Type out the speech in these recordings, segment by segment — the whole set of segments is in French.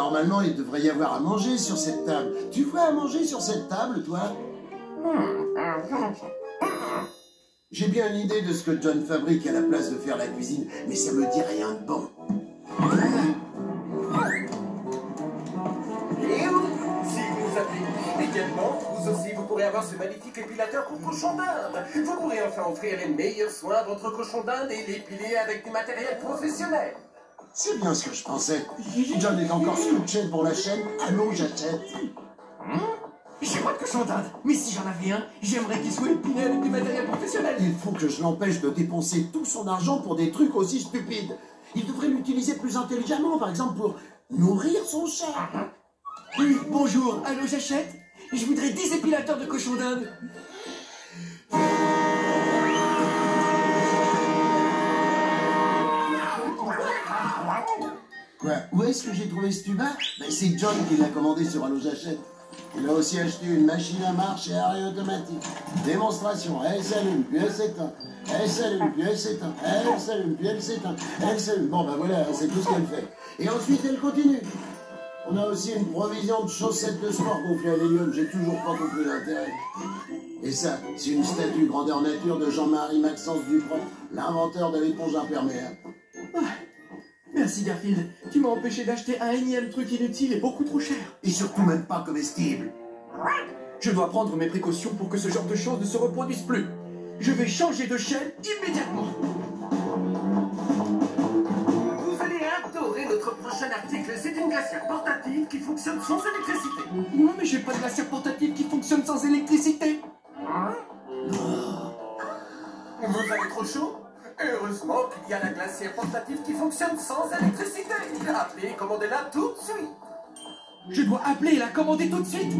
Normalement, il devrait y avoir à manger sur cette table. Tu vois à manger sur cette table, toi? J'ai bien une idée de ce que John fabrique à la place de faire la cuisine, mais ça me dit rien de bon. Et oui, si vous nous appelez immédiatement, vous aussi vous pourrez avoir ce magnifique épilateur pour cochon d'Inde. Vous pourrez enfin offrir les meilleurs soins à votre cochon d'Inde et l'épiler avec du matériel professionnel. C'est bien ce que je pensais. John est encore scotché pour la chaîne. Allô, j'achète. J'ai pas de cochon d'Inde, mais si j'en avais un, j'aimerais qu'il soit épilé avec du matériel professionnel. Il faut que je l'empêche de dépenser tout son argent pour des trucs aussi stupides. Il devrait l'utiliser plus intelligemment, par exemple pour nourrir son chat. Oui, bonjour, allô, j'achète. Je voudrais 10 épilateurs de cochon d'Inde. Quoi? Où est-ce que j'ai trouvé ce tuba? Ben, c'est John qui l'a commandé sur Allo J'achète. Il a aussi acheté une machine à marche et arrêt automatique. Démonstration, elle s'allume, puis elle s'éteint. Elle s'allume, puis elle s'éteint. Elle s'allume, puis elle s'éteint. Elle s'allume. Bon, ben voilà, c'est tout ce qu'elle fait. Et ensuite, elle continue. On a aussi une provision de chaussettes de sport gonflées à l'hélium. J'ai toujours pas compris l'intérêt. Et ça, c'est une statue grandeur nature de Jean-Marie Maxence Duprat, l'inventeur de l'éponge imperméable. Merci Garfield, tu m'as empêché d'acheter un énième truc inutile et beaucoup trop cher. Et surtout même pas comestible. Je dois prendre mes précautions pour que ce genre de choses ne se reproduise plus. Je vais changer de chaîne immédiatement. Vous allez adorer notre prochain article. C'est une glacière portative qui fonctionne sans électricité. Ouais, mais j'ai pas de glacière portative qui fonctionne sans électricité. Vous avez trop chaud? Heureusement qu'il y a la glacière portative qui fonctionne sans électricité. Appelez et commandez-la tout de suite. Je dois appeler et la commander tout de suite. Et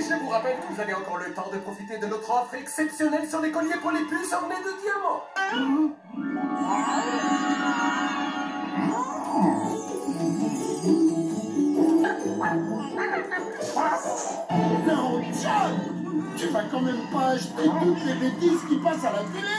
je vous rappelle que vous avez encore le temps de profiter de notre offre exceptionnelle sur les colliers pour les puces ornés de diamants. Non, John! Tu vas quand même pas acheter toutes les bêtises qui passent à la télé!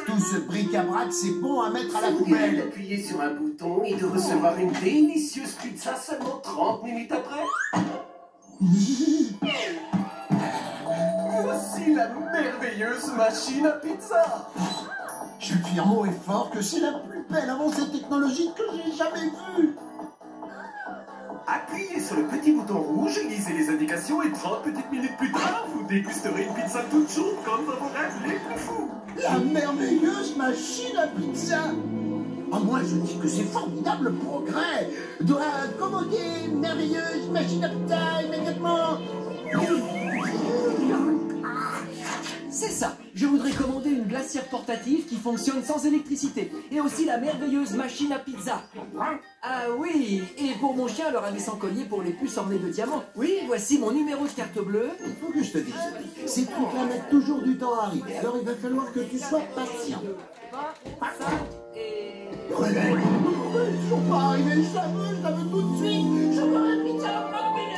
Tout ce bric-à-brac, c'est bon à mettre à la poubelle. D'appuyer sur un bouton et de recevoir une délicieuse pizza seulement 30 minutes après. Voici la merveilleuse machine à pizza. Je puis en haut et fort que c'est la plus belle avancée technologique que j'ai jamais vue. Appuyez sur le petit bouton rouge, lisez les indications et 30 petites minutes plus tard, vous dégusterez une pizza toute chaude comme dans vos rêves les plus fous. La merveilleuse machine à pizza. Ah, moi, je dis que c'est formidable progrès. Doit commander une merveilleuse machine à pizza immédiatement. C'est ça, je voudrais commander une glacière portative qui fonctionne sans électricité. Et aussi la merveilleuse machine à pizza. Ah oui, et pour mon chien, le ravissant collier pour les puces ornées de diamants. Oui, voici mon numéro de carte bleue. Il faut que je te dise, ces trucs-là mettent toujours du temps à arriver. Alors il va falloir que tu sois patient. Toujours pas arrivé, je la veux tout de suite. Je veux la pizza en 30 minutes.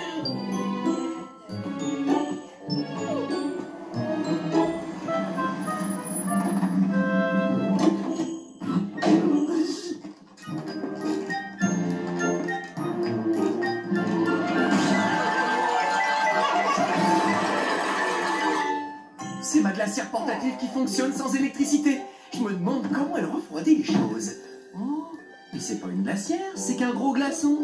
C'est ma glacière portative qui fonctionne sans électricité. Je me demande comment elle refroidit les choses. Oh, mais c'est pas une glacière, c'est qu'un gros glaçon.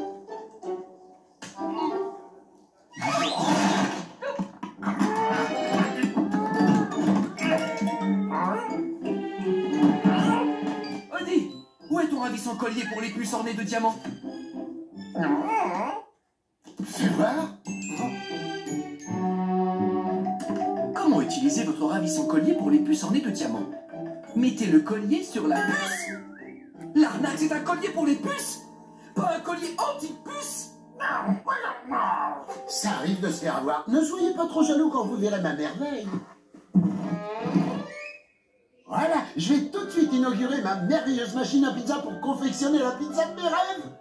Odie, où est ton ravissant collier pour les puces ornées de diamants? Fais voir. Comment utiliser votre ravissant collier pour les puces ornées de diamants? Mettez le collier sur la puce. L'arnaque, c'est un collier pour les puces, pas un collier anti-puce. Ça arrive de se faire avoir. Ne soyez pas trop jaloux quand vous verrez ma merveille. Voilà, je vais tout de suite inaugurer ma merveilleuse machine à pizza pour confectionner la pizza de mes rêves.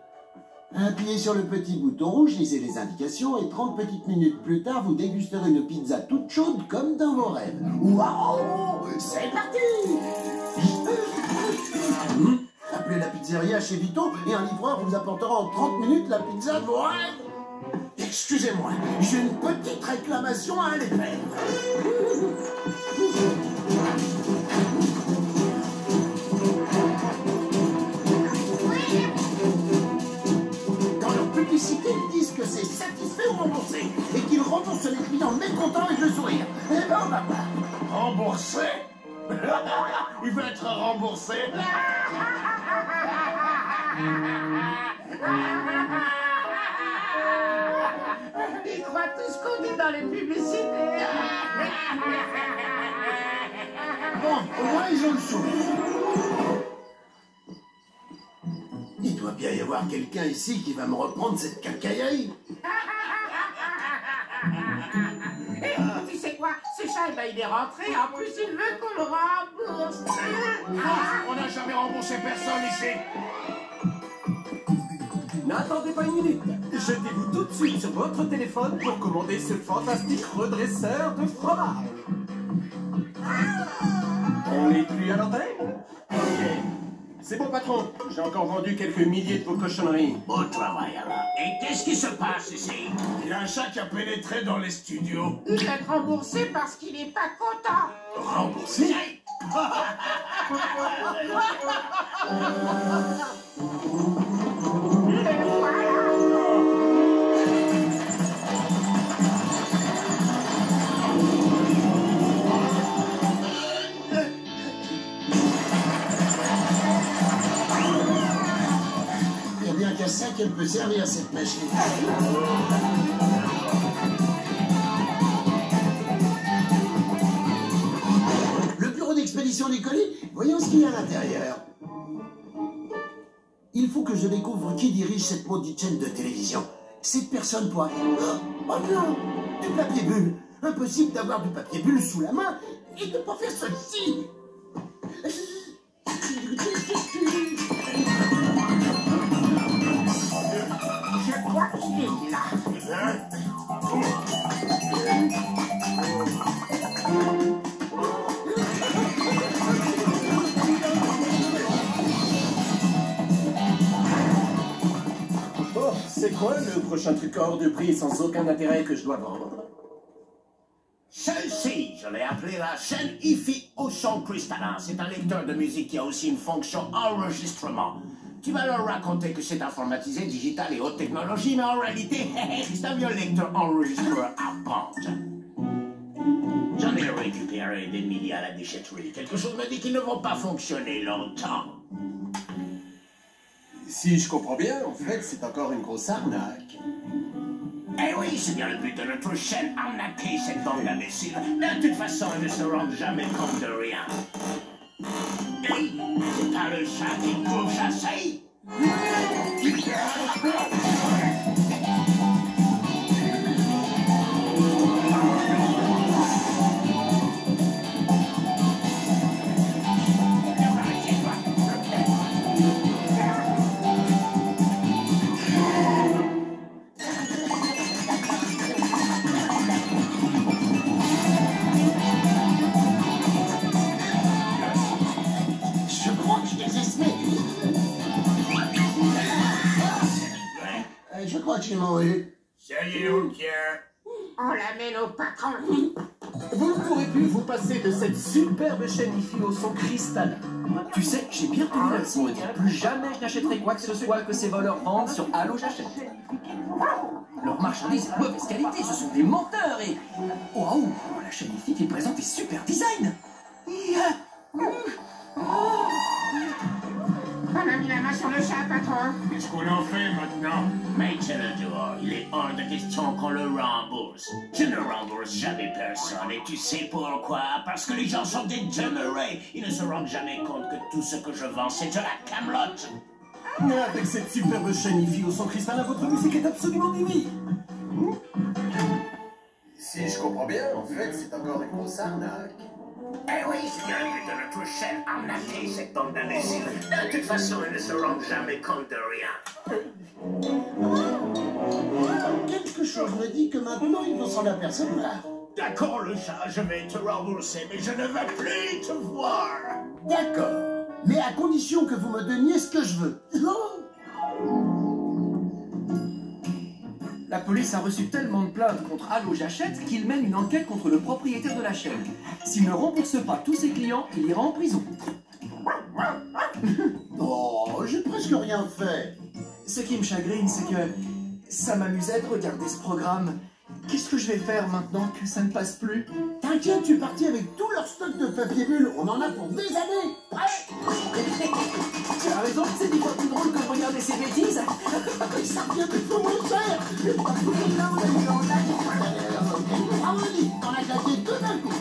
Appuyez sur le petit bouton rouge, lisez les indications et 30 petites minutes plus tard, vous dégusterez une pizza toute chaude comme dans vos rêves. Waouh! C'est parti! Appelez la pizzeria chez Vito et un livreur vous apportera en 30 minutes la pizza de vos rêves. Excusez-moi, j'ai une petite réclamation à aller faire. Dans leur publicité, ils disent que c'est satisfait ou remboursé et qu'ils remboursent les clients mécontents avec le sourire. Eh ben, on va voir. Remboursé? Il veut être remboursé. Ils croient tout ce qu'on dit dans les publicités. Bon, au moins ils ont le sourire. Il doit bien y avoir quelqu'un ici qui va me reprendre cette cacaillerie. Et tu sais quoi? Ce chat, eh ben, il est rentré. En plus, il veut qu'on le rembourse. On n'a jamais remboursé personne ici. N'attendez pas une minute. Jetez-vous tout de suite sur votre téléphone pour commander ce fantastique redresseur de fromage. On n'est plus à l'antenne? Ok. C'est bon, patron. J'ai encore vendu quelques milliers de vos cochonneries. Au travail alors. Et qu'est-ce qui se passe ici? Il y a un chat qui a pénétré dans les studios. Il va être remboursé parce qu'il est pas content. Remboursé? Et voilà. Il y a bien qu'à ça qu'elle peut servir cette machine. Le bureau d'expédition des colis, voyons ce qu'il y a à l'intérieur. Il faut que je découvre qui dirige cette maudite chaîne de télévision. Cette personne pourra... Oh non! Du papier bulle! Impossible d'avoir du papier bulle sous la main et de ne pas faire ceci! Je crois qu'il est là. Oh, c'est quoi le prochain truc hors de prix et sans aucun intérêt que je dois vendre? Celle-ci, je l'ai appelée la chaîne hi-fi au son cristallin. C'est un lecteur de musique qui a aussi une fonction enregistrement. Tu vas leur raconter que c'est informatisé, digital et haute technologie, mais en réalité, c'est un vieux lecteur enregistreur à bande. J'en ai récupéré des milliers à la déchetterie. Quelque chose me dit qu'ils ne vont pas fonctionner longtemps. Si je comprends bien, en fait, c'est encore une grosse arnaque. Eh oui, c'est bien le but de notre chaîne, arnaquer cette bande d'imbéciles. De toute façon, ils ne se rendent jamais compte de rien. Hey, c'est pas le chat qui court chasser? Je crois que je les ai semés. Je crois que j'ai mangé. Salut, Pierre. On l'amène au patron. Vous ne pourrez plus vous passer de cette superbe chaîne hi-fi au son cristallin. Tu sais, j'ai bien tenu la leçon de dire plus jamais je n'achèterai quoi que ce soit que ces voleurs vendent sur Allo J'achète. Leurs marchandises de mauvaise qualité, ce sont des menteurs et... Waouh, la chaîne hi-fi qui présente des super designs. On a mis la main sur le chat, patron. Qu'est-ce qu'on en fait maintenant? Mettez-le dehors. Il est hors de question qu'on le rembourse. Je ne rembourse jamais personne. Et tu sais pourquoi? Parce que les gens sont des demeurés. Ils ne se rendent jamais compte que tout ce que je vends, c'est de la camelote. Avec cette superbe chaîne hi-fi au son cristallin, votre musique est absolument divine. Si je comprends bien, en fait, c'est encore une grosse arnaque. Eh oui, c'est bien but de notre chef arnaquer cette bande d'imbéciles. De toute façon, ils ne se rendent jamais compte de rien. Quelque chose me dit que maintenant ils vont s'en apercevoir. D'accord, le chat, je vais te rembourser, mais je ne veux plus te voir. D'accord, mais à condition que vous me donniez ce que je veux. La police a reçu tellement de plaintes contre Allo J'achète qu'il mène une enquête contre le propriétaire de la chaîne. S'il ne rembourse pas tous ses clients, il ira en prison. Oh, j'ai presque rien fait. Ce qui me chagrine, c'est que ça m'amusait de regarder ce programme. Qu'est-ce que je vais faire maintenant que ça ne passe plus? T'inquiète, tu es parti avec tout leur stock de papier bulle. On en a pour des années. Tu as raison, c'est 10 fois plus drôle que de regarder ces bêtises. Ça vient de commencer. Bravo, Nick, t'en as claqué tout d'un coup.